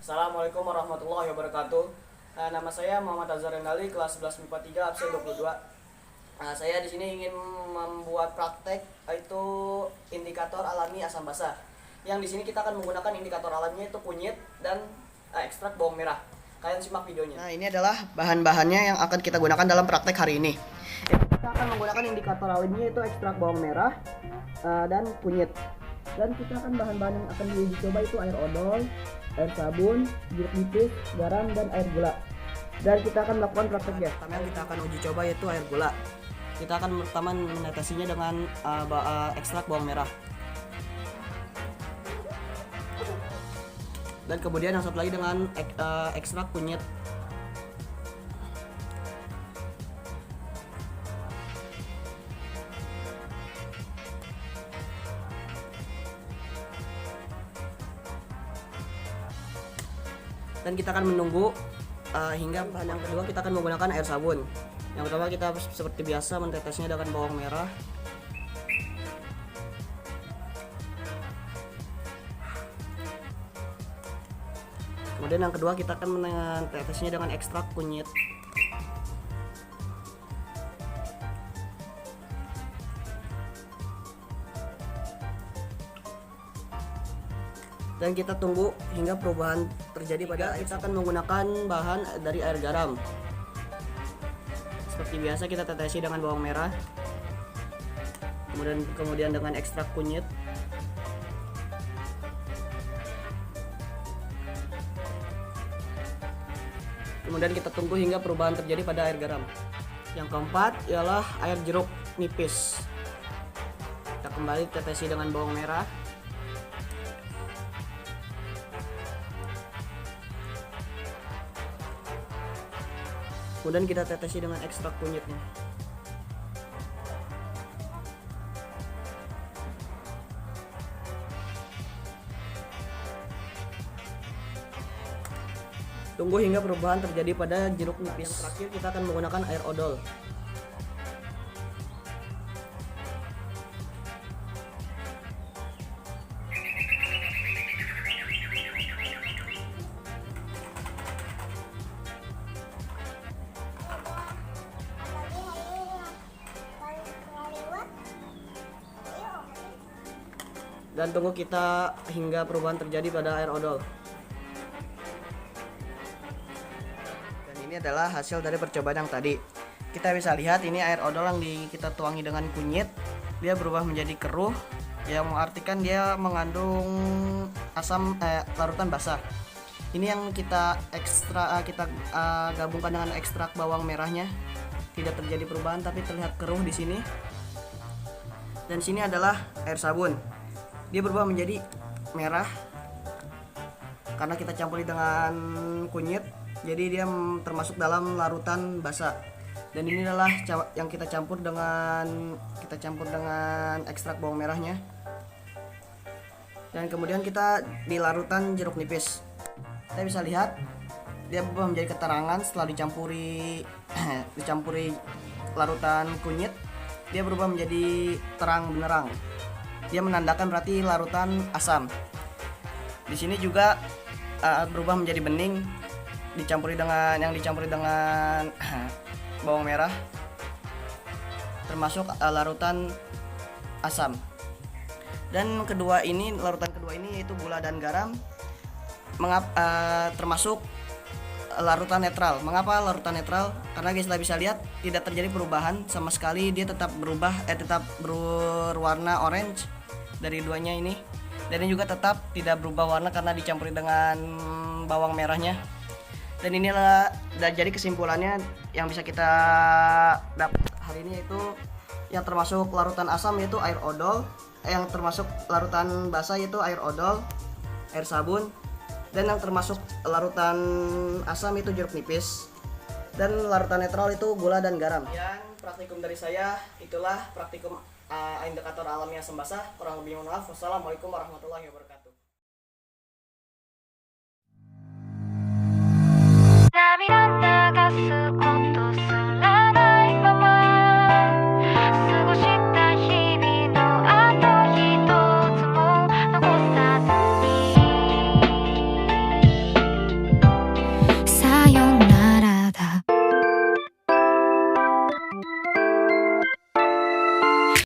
Assalamualaikum warahmatullahi wabarakatuh. Nama saya Muhammad Azhar Renali, kelas 11 MIPA 3 absen 22. Saya di sini ingin membuat praktek yaitu indikator alami asam basa. Yang di sini kita akan menggunakan indikator alaminya itu kunyit dan ekstrak bawang merah. Kalian simak videonya. Nah, ini adalah bahan-bahannya yang akan kita gunakan dalam praktek hari ini. Kita akan menggunakan indikator alaminya itu ekstrak bawang merah dan kunyit. Dan kita akan bahan-bahan yang akan diuji coba itu air odol, air sabun, jeruk nipis, garam, dan air gula. Dan kita akan melakukan prakteknya. Pertama yang kita akan uji coba yaitu air gula. Kita akan pertama menetesinya dengan ekstrak bawang merah. Dan kemudian yang satu lagi dengan ekstrak kunyit. Dan kita akan menunggu hingga bahan yang kedua kita akan menggunakan air sabun. Yang pertama kita seperti biasa mentetesnya dengan bawang merah. Kemudian yang kedua kita akan mentetesnya dengan ekstrak kunyit. Dan kita tunggu hingga perubahan terjadi pada kita akan menggunakan bahan dari air garam. Seperti biasa kita tetesi dengan bawang merah, kemudian dengan ekstrak kunyit. Kemudian kita tunggu hingga perubahan terjadi pada air garam. Yang keempat ialah air jeruk nipis. Kita kembali tetesi dengan bawang merah. Kemudian kita tetesi dengan ekstrak kunyitnya. Tunggu hingga perubahan terjadi pada jeruk nipis. Yang terakhir kita akan menggunakan air odol. Dan tunggu kita hingga perubahan terjadi pada air odol. Dan ini adalah hasil dari percobaan yang tadi. Kita bisa lihat ini air odol yang kita tuangi dengan kunyit, dia berubah menjadi keruh, yang mengartikan dia mengandung asam larutan basah. Ini yang kita gabungkan dengan ekstrak bawang merahnya, tidak terjadi perubahan tapi terlihat keruh di sini. Dan sini adalah air sabun. Dia berubah menjadi merah karena kita campuri dengan kunyit, jadi dia termasuk dalam larutan basah. Dan ini adalah yang kita campur dengan ekstrak bawang merahnya. Dan kemudian kita di larutan jeruk nipis. Kita bisa lihat dia berubah menjadi keterangan setelah dicampuri larutan kunyit. Dia berubah menjadi terang benderang. Dia menandakan berarti larutan asam. Di sini juga berubah menjadi bening dicampuri dengan bawang merah, termasuk larutan asam. Dan larutan kedua ini yaitu gula dan garam termasuk larutan netral. Mengapa larutan netral? Karena kita bisa lihat tidak terjadi perubahan sama sekali, dia tetap berwarna orange dari duanya ini. Dan ini juga tetap tidak berubah warna karena dicampuri dengan bawang merahnya. Dan inilah jadi kesimpulannya yang bisa kita dapat hari ini, yaitu yang termasuk larutan asam yaitu air odol, yang termasuk larutan basah yaitu air odol, air sabun, dan yang termasuk larutan asam itu jeruk nipis, dan larutan netral itu gula dan garam. Yang praktikum dari saya itulah praktikum indikator alami asam basah. Kurang lebih mohon maaf. Wassalamualaikum warahmatullahi wabarakatuh.